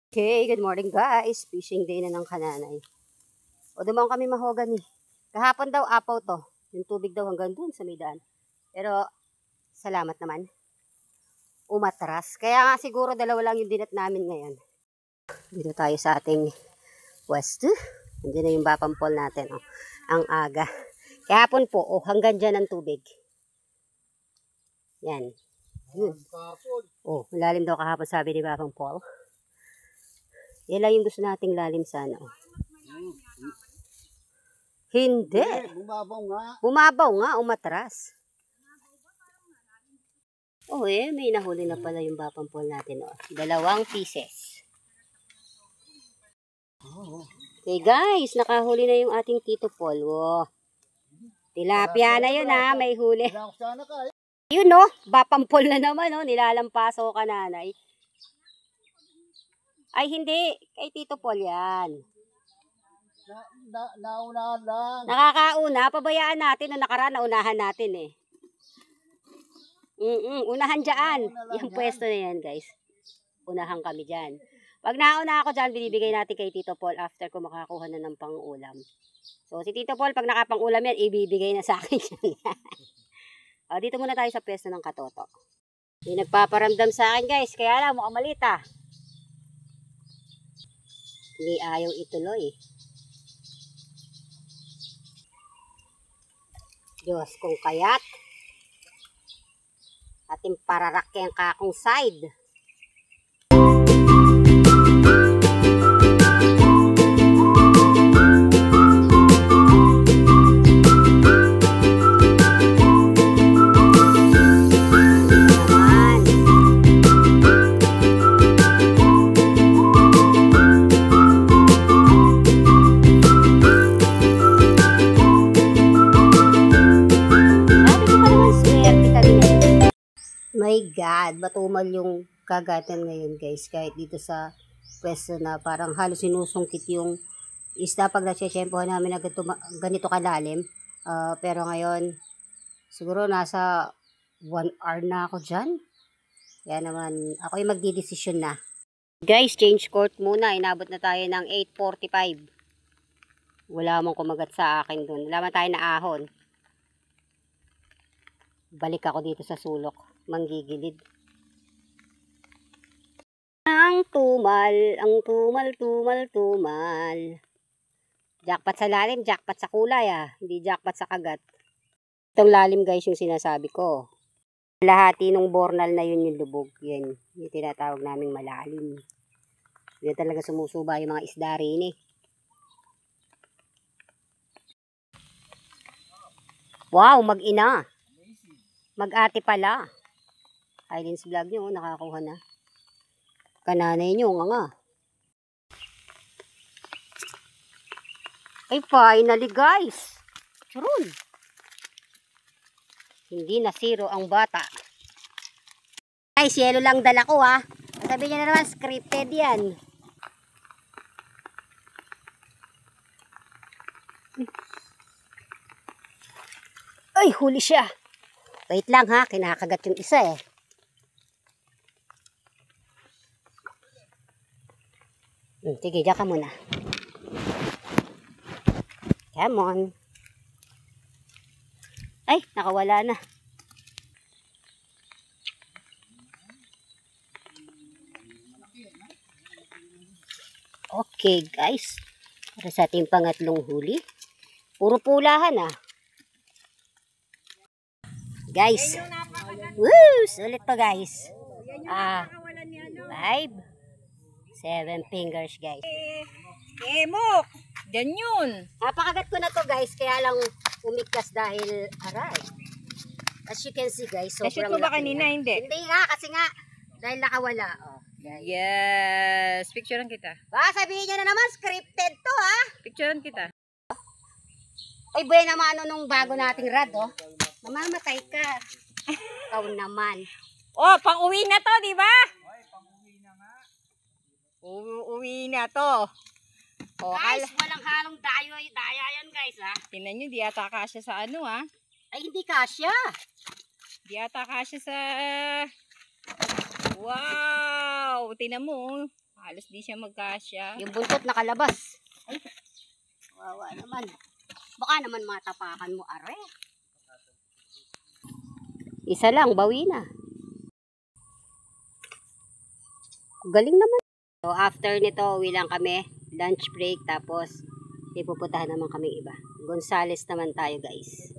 Okay, good morning guys. Fishing day na ng Kananay. O dumang kami mahogany. Kahapon daw apaw to. Yung tubig daw hanggang dun sa may daan. Pero salamat naman. Umatras. Kaya nga siguro dalawa lang yung dinat namin ngayon. Dito tayo sa ating west. Nandiyan na yung bapampol natin. Oh. Ang aga. Kahapon po, hanggang dyan ang tubig. Yan. Yun. Oh, malalim daw kahapon sabi ni Bapampol. Yan lang yung gusto nating lalim sana. Oh. Hindi. Bumabaw nga. Bumabaw nga, umatras. Oh may nahuli na pala yung Bapampol natin. Oh. 2 pieces. Okay guys, nakahuli na yung ating Tito Paul. Oh. Tilapia na yun may huli. Yun Bapampol na naman nilalampaso ka nanay. Ay, hindi. Kay Tito Paul yan. Naunahan lang. Nakakauna. Pabayaan natin. Nung nakaraan, naunahan natin Unahan dyan. Yung pwesto na yan, guys. Unahan kami dyan. Pag nauna ako dyan, binibigay natin kay Tito Paul after ko makakuha na ng pang-ulam. So, si Tito Paul, pag nakapang-ulam yan, ibibigay na sa akin yan. Dito muna tayo sa pwesto ng katoto. Hindi nagpaparamdam sa akin, guys. Kaya lang, mukhang malita. Hindi ayaw ituloy. Diyos kung kaya't ating pararakyan kakong side. My God, matumal yung kagatan ngayon guys. Kahit dito sa pwesto na parang halos sinusungkit yung isda pag natsitsyempohan namin na ganito kalalim. Pero ngayon, siguro nasa 1 hour na ako dyan. Kaya naman, ako yung magdidesisyon na. Guys, change court muna. Inabot na tayo ng 8:45. Wala mong kumagat sa akin dun. Wala man tayo na ahon. Balik ako dito sa sulok. Manggigilid. Ang tumal. Jackpot sa lalim, jackpot sa kulay Hindi jackpot sa kagat. Itong lalim guys yung sinasabi ko. Lahati nung bornal na yun yung lubog. Yan. Yung tinatawag naming malalim. Yan talaga sumusuba yung mga isda rin Wow, mag-ina. Mag-ate pala. Highlands vlog nyo, nakakuha na. Kananay nyo, nga. Ay, finally guys. Charun. Hindi na zero ang bata. Ay, yellow lang dala ko Sabi niya na naman, scripted yan. Ay, huli siya. Wait lang kinakagat yung isa Sige, diyan ka muna. Come on. Ay, nakawala na. Okay, guys. Para sa ating pangatlong huli. Puro pulahan Guys. Woo! Sulit pa guys. 5. 7 fingers guys. Mok! Diyan yun. Napakagat ko na to guys. Kaya lang umiktas dahil aray. As you can see guys. Na-shoot mo ba kanina? Hindi. Hindi kasi nga dahil nakawala. Yes. Picturean kita. Sabihin niya na naman scripted to Picturean kita. Ay buena naman nung bago nating rad Namamatay ka. Ikaw naman. Pang-uwi na to, di ba? Uwi na to. Guys, walang halong daya yan guys Tingnan nyo, di ata kasya sa Ay, hindi kasya. Di ata kasya sa... Wow! Tingnan mo. Halos di siya magkasya. Yung buntot nakalabas. Ay, wawa naman. Baka naman matapakan mo, are. Isa lang, bawi na. Galing naman. So, after nito, uwi lang kami. Lunch break, tapos ipupuntahan naman kami iba. Gonzales naman tayo, guys.